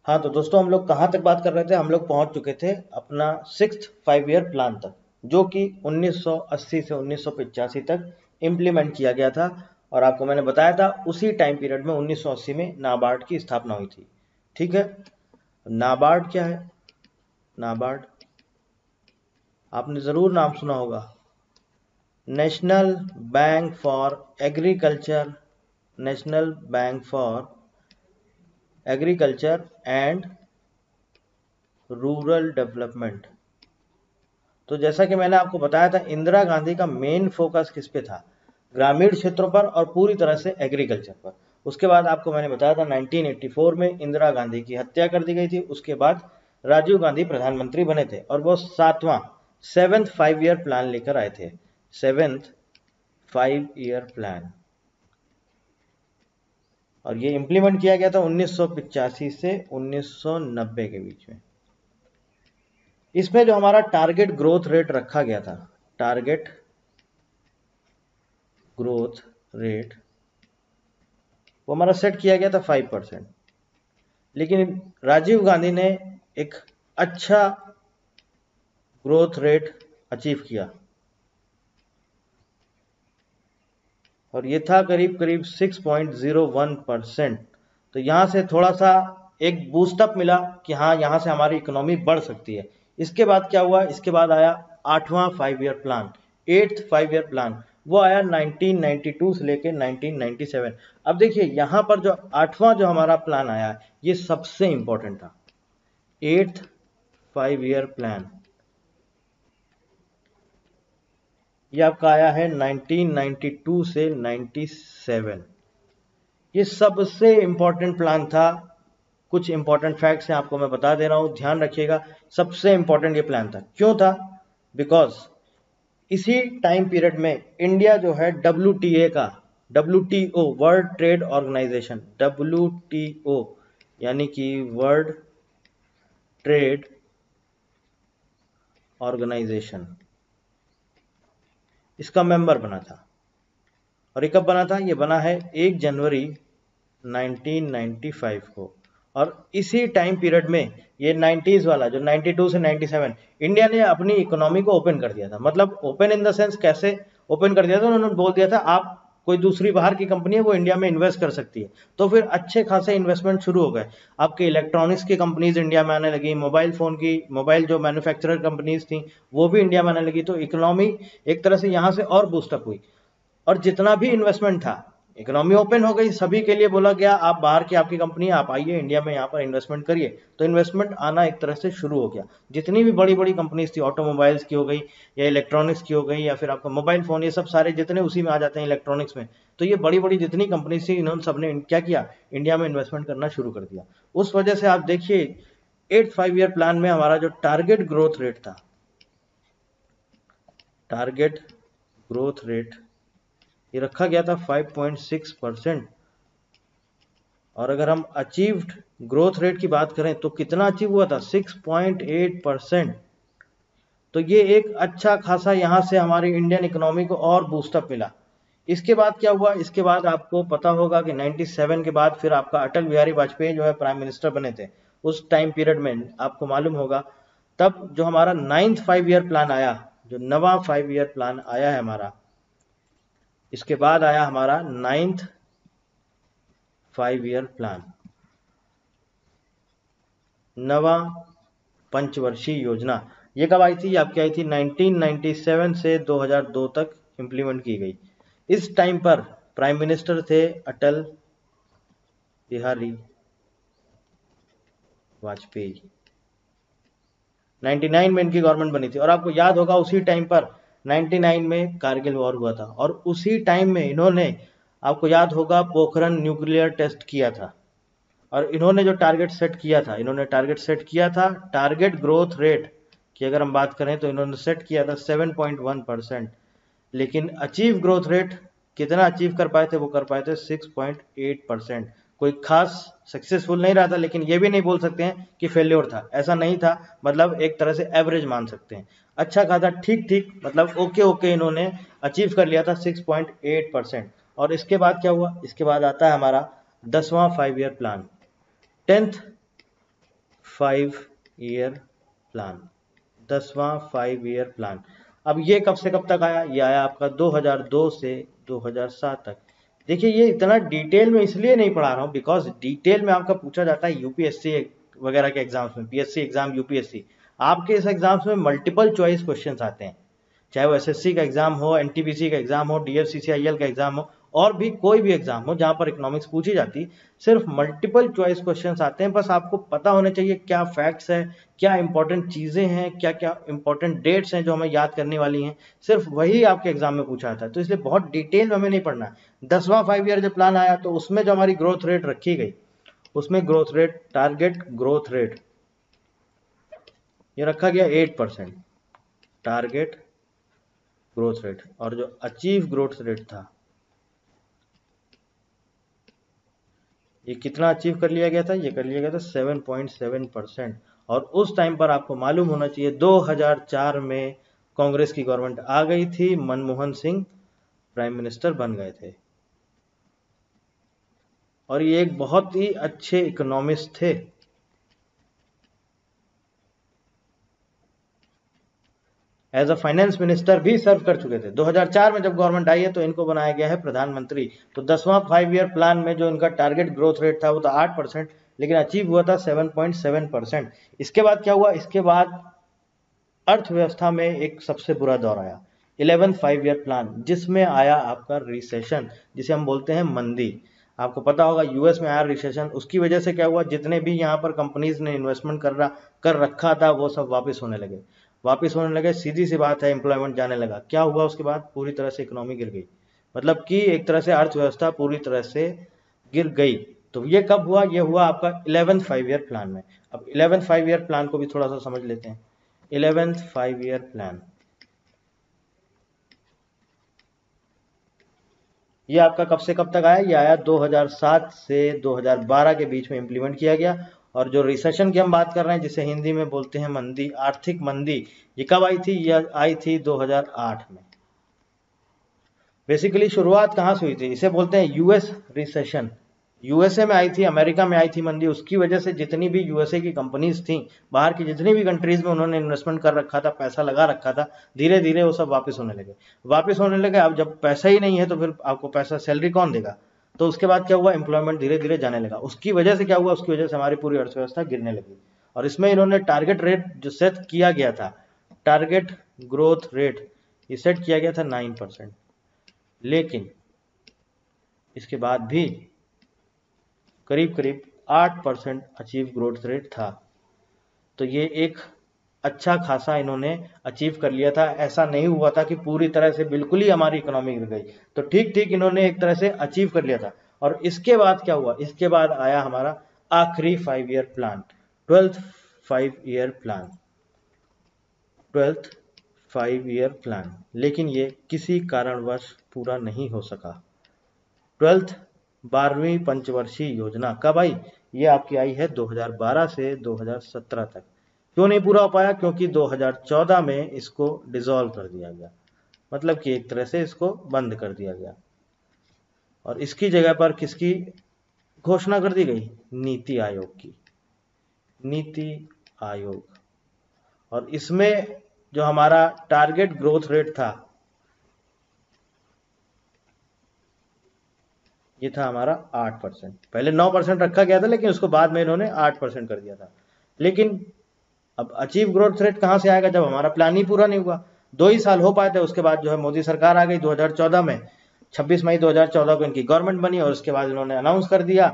हाँ तो दोस्तों हम लोग कहाँ तक बात कर रहे थे, हम लोग पहुंच चुके थे अपना 6th 5 ईयर प्लान तक, जो कि 1980 से 1985 तक इम्प्लीमेंट किया गया था। और आपको मैंने बताया था उसी टाइम पीरियड में 1980 में नाबार्ड की स्थापना हुई थी। ठीक है, नाबार्ड क्या है? नाबार्ड आपने जरूर नाम सुना होगा, national bank for agriculture, national bank for agriculture and rural development. तो जैसा कि मैंने आपको बताया था, इंदिरा गांधी का मेन फोकस किस पे था? ग्रामीण क्षेत्रों पर और पूरी तरह से एग्रीकल्चर पर। उसके बाद आपको मैंने बताया था 1984 में इंदिरा गांधी की हत्या कर दी गई थी। उसके बाद राजीव गांधी प्रधानमंत्री बने थे और वो 7th 5 ईयर प्लान लेकर आए थे। 7th 5 ईयर प्लान, और ये इंप्लीमेंट किया गया था 1985 से 1990 के बीच में। इसमें जो हमारा टारगेट ग्रोथ रेट रखा गया था, टारगेट ग्रोथ रेट, वो हमारा सेट किया गया था 5%। लेकिन राजीव गांधी ने एक अच्छा ग्रोथ रेट अचीव किया और ये था करीब करीब 6.01%। तो यहां से थोड़ा सा एक बूस्टअप मिला कि हाँ यहाँ से हमारी इकोनॉमी बढ़ सकती है। इसके बाद क्या हुआ? इसके बाद आया 8वां 5 year plan, 8th 5 year plan. वो आया 1992 से लेके 1997। अब देखिए यहाँ पर जो 8वां जो हमारा प्लान आया, ये सबसे इंपॉर्टेंट था। 8th 5 ईयर प्लान ये आपका आया है 1992 से 97। ये सबसे इंपॉर्टेंट प्लान था। कुछ इंपॉर्टेंट फैक्ट्स हैं आपको मैं बता दे रहा हूं, ध्यान रखिएगा। सबसे इंपॉर्टेंट ये प्लान था। क्यों था? बिकॉज इसी टाइम पीरियड में इंडिया जो है WTA का, WTO world trade organisation, WTO यानी कि वर्ल्ड ट्रेड ऑर्गेनाइजेशन, इसका मेंबर बना था। और ये कब बना था? ये बना है 1 जनवरी 1995 को। और इसी टाइम पीरियड में ये 90s वाला जो 92 से 97, इंडिया ने अपनी इकोनॉमी को ओपन कर दिया था। मतलब ओपन इन द सेंस कैसे ओपन कर दिया था? उन्होंने बोल दिया था आप कोई दूसरी बाहर की कंपनी है वो इंडिया में इन्वेस्ट कर सकती है। तो फिर अच्छे खासे इन्वेस्टमेंट शुरू हो गए। आपके इलेक्ट्रॉनिक्स की कंपनीज इंडिया में आने लगी, मोबाइल फोन की, मोबाइल जो मैन्युफैक्चरर कंपनीज थी वो भी इंडिया में आने लगी। तो इकोनॉमी एक तरह से यहाँ से और बूस्टअप हुई। और जितना भी इन्वेस्टमेंट था, इकोनॉमी ओपन हो गई, सभी के लिए बोला गया आप बाहर की आपकी कंपनी आप आइए इंडिया में यहाँ पर इन्वेस्टमेंट करिए। तो इन्वेस्टमेंट आना एक तरह से शुरू हो गया। जितनी भी बड़ी बड़ी कंपनीज थी, ऑटोमोबाइल्स की हो गई या इलेक्ट्रॉनिक्स की हो गई या फिर आपका मोबाइल फोन, ये सब सारे जितने उसी में आ जाते हैं इलेक्ट्रॉनिक्स में। तो ये बड़ी बड़ी जितनी कंपनीज थी, इन्होंने सबने क्या किया? इंडिया में इन्वेस्टमेंट करना शुरू कर दिया। उस वजह से आप देखिए 8th 5 ईयर प्लान में हमारा जो टारगेट ग्रोथ रेट था, टारगेट ग्रोथ रेट ये रखा गया था 5.6%। और अगर हम अचीव्ड ग्रोथ रेट की बात करें तो कितना अचीव हुआ था? 6.8%। तो ये एक अच्छा खासा यहाँ से हमारी इंडियन इकोनॉमी को और बूस्टअप मिला। इसके बाद क्या हुआ? इसके बाद आपको पता होगा कि 97 के बाद फिर आपका अटल बिहारी वाजपेयी जो है प्राइम मिनिस्टर बने थे। उस टाइम पीरियड में आपको मालूम होगा, तब जो हमारा 9th 5 ईयर प्लान आया, जो नवा 5 ईयर प्लान आया है हमारा, इसके बाद आया हमारा 9th 5 ईयर प्लान, नवा पंचवर्षीय योजना। ये कब आई थी? आपकी आई थी 1997 से 2002 तक इंप्लीमेंट की गई। इस टाइम पर प्राइम मिनिस्टर थे अटल बिहारी वाजपेयी। 99 में इनकी गवर्नमेंट बनी थी। और आपको याद होगा उसी टाइम पर 99 में कारगिल वॉर हुआ था और उसी टाइम में इन्होंने, आपको याद होगा, पोखरण न्यूक्लियर टेस्ट किया था। और इन्होंने जो टारगेट सेट किया था, इन्होंने टारगेट सेट किया था, टारगेट ग्रोथ रेट की अगर हम बात करें तो इन्होंने सेट किया था 7.1%। लेकिन अचीव ग्रोथ रेट कितना अचीव कर पाए थे? वो कर पाए थे 6.8%। कोई खास सक्सेसफुल नहीं रहा था, लेकिन ये भी नहीं बोल सकते हैं कि फेल्योर था, ऐसा नहीं था। मतलब एक तरह से एवरेज मान सकते हैं, अच्छा खासा ठीक ठीक, मतलब ओके ओके इन्होंने अचीव कर लिया था 6.8%। और इसके बाद क्या हुआ? इसके बाद आता है हमारा 10वां 5 year plan, 10th 5 year plan, 10वां 5 ईयर प्लान। अब ये कब से कब तक आया? ये आया आपका 2002 से 2007 तक। देखिए ये इतना डिटेल में इसलिए नहीं पढ़ा रहा हूँ बिकॉज डिटेल में आपका पूछा जाता है यूपीएससी वगैरह के एग्जाम्स में, पीएससी एग्जाम, यूपीएससी। आपके इस एग्जाम्स में मल्टीपल चॉइस क्वेश्चंस आते हैं, चाहे वो एसएससी का एग्जाम हो, एनटीपीसी का एग्जाम हो, डीएफसीसीआईएल का एग्जाम हो, और भी कोई भी एग्जाम हो जहां पर इकोनॉमिक्स पूछी जाती, सिर्फ मल्टीपल चॉइस क्वेश्चंस आते हैं। बस आपको पता होने चाहिए क्या फैक्ट्स है, क्या इंपॉर्टेंट चीजें हैं, क्या क्या इंपॉर्टेंट डेट्स हैं जो हमें याद करने वाली हैं, सिर्फ वही आपके एग्जाम में पूछा जाता है। तो इसलिए बहुत डिटेल में हमें नहीं पढ़ना है। 10वां 5 ईयर जब प्लान आया तो उसमें जो हमारी ग्रोथ रेट रखी गई, उसमें growth rate, target growth rate ये रखा गया 8%, टारगेट ग्रोथ रेट। और जो अचीव ग्रोथ रेट था ये कितना अचीव कर लिया गया था? ये कर लिया गया था 7.7%। और उस टाइम पर आपको मालूम होना चाहिए 2004 में कांग्रेस की गवर्नमेंट आ गई थी, मनमोहन सिंह प्राइम मिनिस्टर बन गए थे, और ये एक बहुत ही अच्छे इकोनॉमिस्ट थे। एज अ फाइनेंस मिनिस्टर भी सर्व कर चुके थे। 2004 में जब गवर्नमेंट आई है तो इनको बनाया गया है प्रधानमंत्री। तो 10वां 5 ईयर प्लान में जो इनका टारगेट ग्रोथ रेट था वो था 8%, लेकिन अचीव हुआ था 7.7%। इसके बाद क्या हुआ? इसके बाद अर्थव्यवस्था में एक सबसे बुरा दौर आया, 11th 5 ईयर प्लान, जिसमें आया आपका रिसेशन, जिसे हम बोलते हैं मंदी। आपको पता होगा यूएस में आया रिसेशन, उसकी वजह से क्या हुआ? जितने भी यहाँ पर कंपनीज ने इन्वेस्टमेंट कर रखा था वो सब वापस होने लगे। सीधी सी बात है, एम्प्लॉयमेंट जाने लगा। क्या हुआ उसके बाद? पूरी तरह से इकोनॉमी गिर गई, मतलब कि एक तरह से अर्थव्यवस्था पूरी तरह से गिर गई। तो ये कब हुआ? ये हुआ आपका 11th 5 ईयर प्लान में। अब 11th 5 ईयर प्लान को भी थोड़ा सा समझ लेते हैं। 11th 5 ईयर प्लान ये आपका कब से कब तक आया? ये आया 2007 से 2012 के बीच में इम्प्लीमेंट किया गया। और जो रिसेशन की हम बात कर रहे हैं, जिसे हिंदी में बोलते हैं मंदी, आर्थिक मंदी, ये कब आई थी? ये आई थी 2008 में। बेसिकली शुरुआत कहाँ से हुई थी? इसे बोलते हैं यूएस रिसेशन। यूएसए में आई थी, अमेरिका में आई थी मंदी। उसकी वजह से जितनी भी यूएसए की कंपनीज थी, बाहर की जितनी भी कंट्रीज में उन्होंने इन्वेस्टमेंट कर रखा था, पैसा लगा रखा था, धीरे धीरे वो सब वापस होने लगे। अब जब पैसा ही नहीं है तो फिर आपको पैसा, सैलरी कौन देगा? तो उसके बाद क्या हुआ? एम्प्लॉयमेंट धीरे धीरे जाने लगा। उसकी वजह से क्या हुआ? उसकी वजह से हमारी पूरी अर्थव्यवस्था गिरने लगी। और इसमें इन्होंने टारगेट रेट जो सेट किया गया था, टारगेट ग्रोथ रेट, ये सेट किया गया था 9%। लेकिन इसके बाद भी करीब करीब 8% अचीव ग्रोथ रेट था। तो ये एक अच्छा खासा इन्होंने अचीव कर लिया था। ऐसा नहीं हुआ था कि पूरी तरह से बिल्कुल ही हमारी इकोनॉमी गिर गई, तो ठीक ठीक इन्होंने एक तरह से अचीव कर लिया था। और इसके बाद क्या हुआ? इसके बाद आया हमारा आखिरी 5 year plan, 12th 5 year plan, 12th 5 year plan. लेकिन ये किसी कारणवश पूरा नहीं हो सका। 12वीं पंचवर्षीय योजना कब आई? ये आपकी आई है 2012 से 2017 तक। क्यों नहीं पूरा हो पाया? क्योंकि 2014 में इसको डिसॉल्व कर दिया गया, मतलब कि एक तरह से इसको बंद कर दिया गया। और इसकी जगह पर किसकी घोषणा कर दी गई? नीति आयोग की, नीति आयोग। और इसमें जो हमारा टारगेट ग्रोथ रेट था, ये था हमारा 8%। पहले 9% रखा गया था, लेकिन उसको बाद में इन्होंने 8% कर दिया था। लेकिन अब अचीव ग्रोथ रेट कहां से आएगा जब हमारा प्लान ही पूरा नहीं हुआ? 2 ही साल हो पाए थे, उसके बाद जो है मोदी सरकार आ गई 2014 में। 26 मई 2014 को इनकी गवर्नमेंट बनी, और उसके बाद इन्होंने अनाउंस कर दिया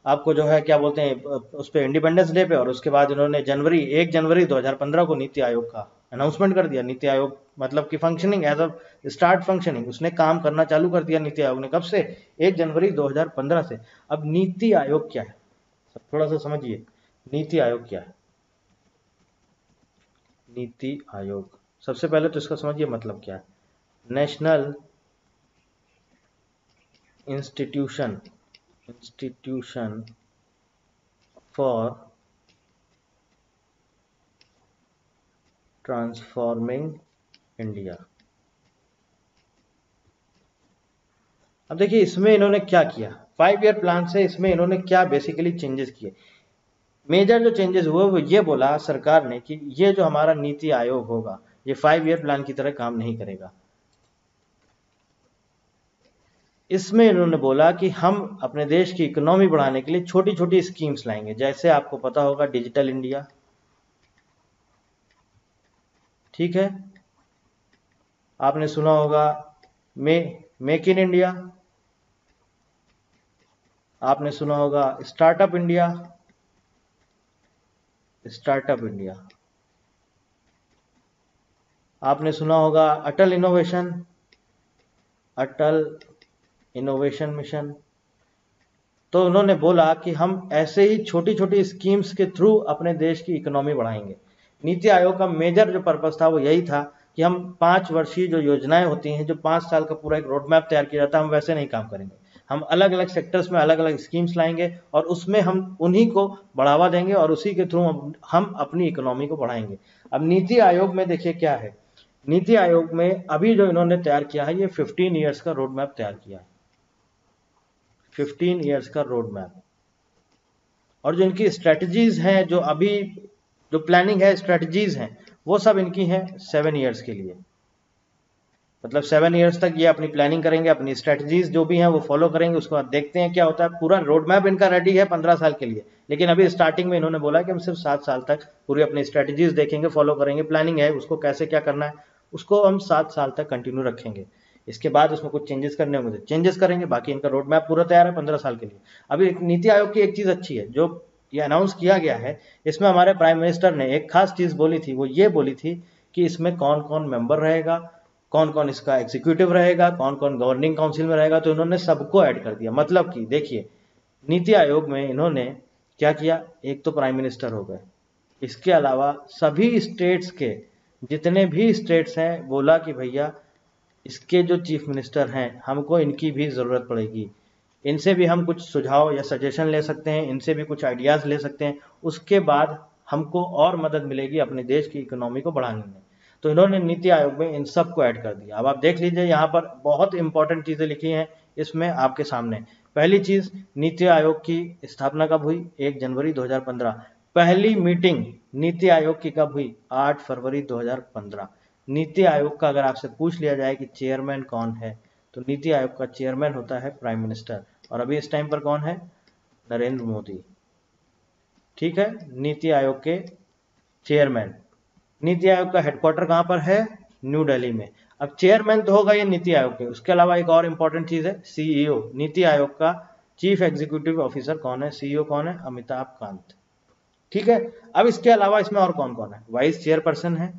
आपको जो है क्या बोलते हैं उस पर, इंडिपेंडेंस डे पे। और उसके बाद इन्होंने 1 जनवरी 2015 को नीति आयोग का अनाउंसमेंट कर दिया। नीति आयोग मतलब कि functioning, as a start functioning, उसने काम करना चालू कर दिया नीति आयोग ने। कब से? 1 जनवरी 2015 से। अब नीति आयोग क्या है, थोड़ा सा समझिए। नीति आयोग क्या है? नीति आयोग, सबसे पहले तो इसका समझिए मतलब क्या है। National institution for transforming India. अब देखिए इसमें इन्होंने क्या किया, 5 ईयर प्लान से इसमें इन्होंने क्या बेसिकली चेंजेस किए। मेजर जो चेंजेस हुए वो ये बोला सरकार ने कि ये जो हमारा नीति आयोग होगा ये 5 ईयर प्लान की तरह काम नहीं करेगा। इसमें इन्होंने बोला कि हम अपने देश की इकोनॉमी बढ़ाने के लिए छोटी छोटी स्कीम्स लाएंगे, जैसे आपको पता होगा डिजिटल इंडिया, ठीक है, आपने सुना होगा मेक इन इंडिया, आपने सुना होगा स्टार्टअप इंडिया, आपने सुना होगा अटल इनोवेशन मिशन। तो उन्होंने बोला कि हम ऐसे ही छोटी छोटी स्कीम्स के थ्रू अपने देश की इकोनॉमी बढ़ाएंगे। नीति आयोग का मेजर जो पर्पस था वो यही था कि हम 5 वर्षीय जो योजनाएं होती हैं, जो 5 साल का पूरा एक रोड मैप तैयार किया जाता है, हम वैसे नहीं काम करेंगे। हम अलग अलग सेक्टर्स में अलग अलग स्कीम्स लाएंगे और उसमें हम उन्हीं को बढ़ावा देंगे और उसी के थ्रू हम अपनी इकोनॉमी को बढ़ाएंगे। अब नीति आयोग में देखिए क्या है, नीति आयोग में अभी जो इन्होंने तैयार किया है ये 15 ईयर्स का रोड मैप तैयार किया है, 15 ईयर्स का रोड मैप। और जो इनकी स्ट्रेटजीज हैं, जो अभी जो प्लानिंग है, स्ट्रेटजीज हैं, वो सब इनकी हैं 7 ईयर्स के लिए। मतलब 7 ईयर्स तक ये अपनी प्लानिंग करेंगे, अपनी स्ट्रेटजीज जो भी हैं वो फॉलो करेंगे। उसके बाद देखते हैं क्या होता है। पूरा रोड मैप इनका रेडी है 15 साल के लिए, लेकिन अभी स्टार्टिंग में इन्होंने बोला कि हम सिर्फ 7 साल तक पूरी अपनी स्ट्रेटजीज देखेंगे, फॉलो करेंगे। प्लानिंग है उसको कैसे क्या करना है, उसको हम 7 साल तक कंटिन्यू रखेंगे। इसके बाद उसमें कुछ चेंजेस करने होंगे तो चेंजेस करेंगे, बाकी इनका रोड मैप पूरा तैयार है 15 साल के लिए। अभी नीति आयोग की एक चीज अच्छी है जो ये अनाउंस किया गया है, इसमें हमारे प्राइम मिनिस्टर ने एक खास चीज बोली थी। वो ये बोली थी कि इसमें कौन कौन मेंबर रहेगा, कौन कौन इसका एग्जीक्यूटिव रहेगा, कौन कौन गवर्निंग काउंसिल में रहेगा। तो इन्होंने सबको ऐड कर दिया। मतलब कि देखिए नीति आयोग में इन्होंने क्या किया, एक तो प्राइम मिनिस्टर हो गए, इसके अलावा सभी स्टेट्स के जितने भी स्टेट्स हैं बोला कि भैया इसके जो चीफ मिनिस्टर हैं हमको इनकी भी ज़रूरत पड़ेगी, इनसे भी हम कुछ सुझाव या सजेशन ले सकते हैं, इनसे भी कुछ आइडियाज़ ले सकते हैं। उसके बाद हमको और मदद मिलेगी अपने देश की इकोनॉमी को बढ़ाने में। तो इन्होंने नीति आयोग में इन सब को ऐड कर दिया। अब आप देख लीजिए यहाँ पर बहुत इंपॉर्टेंट चीज़ें लिखी हैं इसमें आपके सामने। पहली चीज़, नीति आयोग की स्थापना कब हुई, 1 जनवरी 2015। पहली मीटिंग नीति आयोग की कब हुई, 8 फरवरी 2015। नीति आयोग का अगर आपसे पूछ लिया जाए कि चेयरमैन कौन है, तो नीति आयोग का चेयरमैन होता है प्राइम मिनिस्टर। और अभी इस टाइम पर कौन है, नरेंद्र मोदी, ठीक है, नीति आयोग के चेयरमैन। नीति आयोग का हेडक्वार्टर कहाँ पर है, न्यू दिल्ली में। अब चेयरमैन तो होगा ये नीति आयोग के, उसके अलावा एक और इंपॉर्टेंट चीज है सीईओ। नीति आयोग का चीफ एग्जीक्यूटिव ऑफिसर कौन है, सीईओ कौन है, अमिताभ कांत, ठीक है। अब इसके अलावा इसमें और कौन कौन है, वाइस चेयरपर्सन है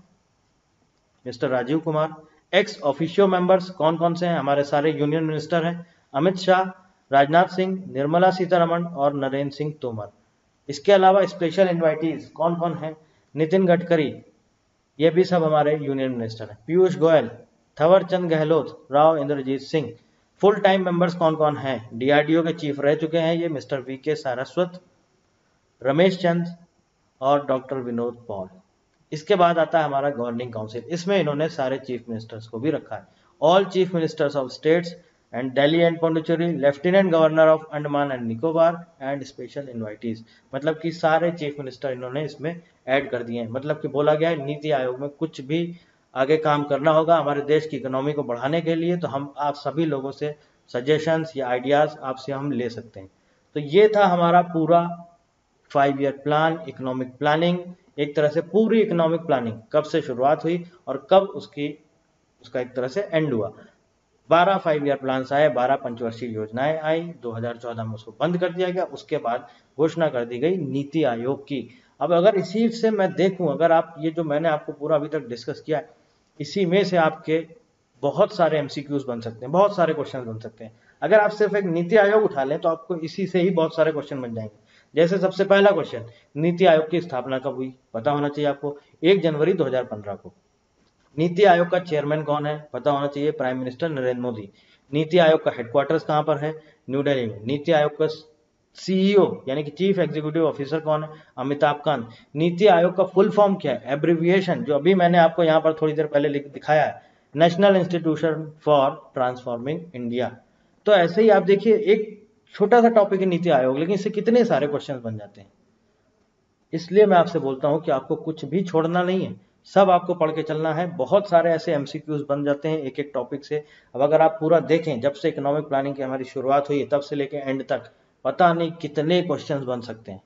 mister Rajiv Kumar. Ex officio members कौन कौन से हैं, हमारे सारे यूनियन मिनिस्टर हैं, अमित शाह, राजनाथ सिंह, निर्मला सीतारमण और नरेंद्र सिंह तोमर। इसके अलावा स्पेशल इन्वाइटीज कौन कौन है, नितिन गडकरी, ये भी सब हमारे यूनियन मिनिस्टर हैं, Piyush Goyal, Thawarchand Gehlot, Rao Inderjit Singh. Full time members कौन कौन हैं, डीआरडीओ के चीफ रह चुके हैं ये मिस्टर वीके सारस्वत, रमेश चंद और डॉक्टर विनोद पॉल। इसके बाद आता है हमारा गवर्निंग काउंसिल। इसमें इन्होंने सारे चीफ मिनिस्टर्स को भी रखा है, all chief ministers of states and Delhi and Pondicherry, lieutenant governor of Andaman and Nicobar and special invitees. मतलब कि सारे चीफ मिनिस्टर इन्होंने इसमें ऐड कर दिए हैं। मतलब कि बोला गया है नीति आयोग में कुछ भी आगे काम करना होगा हमारे देश की इकोनॉमी को बढ़ाने के लिए, तो हम आप सभी लोगों से सजेशंस या आइडियाज आपसे हम ले सकते हैं। तो ये था हमारा पूरा 5 ईयर प्लान, इकोनॉमिक प्लानिंग। एक तरह से पूरी इकोनॉमिक प्लानिंग कब से शुरुआत हुई और कब उसका एक तरह से एंड हुआ। 12 5 ईयर प्लान आए, 12 पंचवर्षीय योजनाएं आई। 2014 में उसको बंद कर दिया गया। उसके बाद घोषणा कर दी गई नीति आयोग की। अब अगर इसी से मैं देखूं, अगर आप ये जो मैंने आपको पूरा अभी तक डिस्कस किया है, इसी में से आपके बहुत सारे एमसीक्यूज बन सकते हैं, बहुत सारे क्वेश्चन बन सकते हैं। अगर आप सिर्फ एक नीति आयोग उठा लें तो आपको इसी से ही बहुत सारे क्वेश्चन बन जाएंगे। जैसे सबसे पहला क्वेश्चन, नीति आयोग की स्थापना कब हुई, पता होना चाहिए आपको, 1 जनवरी 2015 को। नीति आयोग का चेयरमैन कौन है, पता होना चाहिए, प्राइम मिनिस्टर नरेंद्र मोदी। नीति आयोग का हेडक्वार्टर्स कहां पर है, न्यू दिल्ली में। नीति आयोग का सीईओ यानी कि चीफ एग्जीक्यूटिव ऑफिसर कौन है, अमिताभ कांत। नीति आयोग का फुल फॉर्म क्या है, एब्रिविएशन जो अभी मैंने आपको यहाँ पर थोड़ी देर पहले दिखाया है, national institution for transforming India. तो ऐसे ही आप देखिए, एक छोटा सा टॉपिक है नीति आयोग, लेकिन इससे कितने सारे क्वेश्चन बन जाते हैं। इसलिए मैं आपसे बोलता हूं कि आपको कुछ भी छोड़ना नहीं है, सब आपको पढ़ के चलना है। बहुत सारे ऐसे एमसीक्यूज बन जाते हैं एक एक टॉपिक से। अब अगर आप पूरा देखें, जब से इकोनॉमिक प्लानिंग की हमारी शुरुआत हुई है तब से लेके एंड तक पता नहीं कितने क्वेश्चंस बन सकते हैं।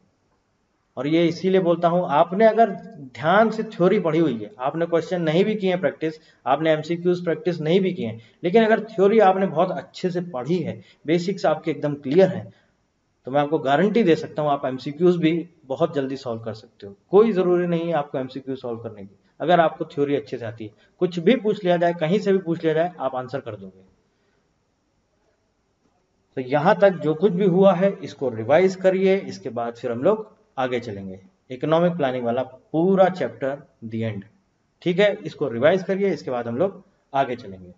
और ये इसीलिए बोलता हूं, आपने अगर ध्यान से थ्योरी पढ़ी हुई है, आपने क्वेश्चन नहीं भी किए प्रैक्टिस, आपने एमसीक्यूज प्रैक्टिस नहीं भी किए, लेकिन अगर थ्योरी आपने बहुत अच्छे से पढ़ी है, बेसिक्स आपके एकदम क्लियर हैं, तो मैं आपको गारंटी दे सकता हूं आप एमसीक्यूज भी बहुत जल्दी सॉल्व कर सकते हो। कोई जरूरी नहीं है आपको एमसीक्यू सॉल्व करने की, अगर आपको थ्योरी अच्छे से आती है। कुछ भी पूछ लिया जाए, कहीं से भी पूछ लिया जाए, आप आंसर कर दोगे। तो यहां तक जो कुछ भी हुआ है इसको रिवाइज करिए, इसके बाद फिर हम लोग आगे चलेंगे। इकोनॉमिक प्लानिंग वाला पूरा चैप्टर द एंड, ठीक है? इसको रिवाइज करिए, इसके बाद हम लोग आगे चलेंगे।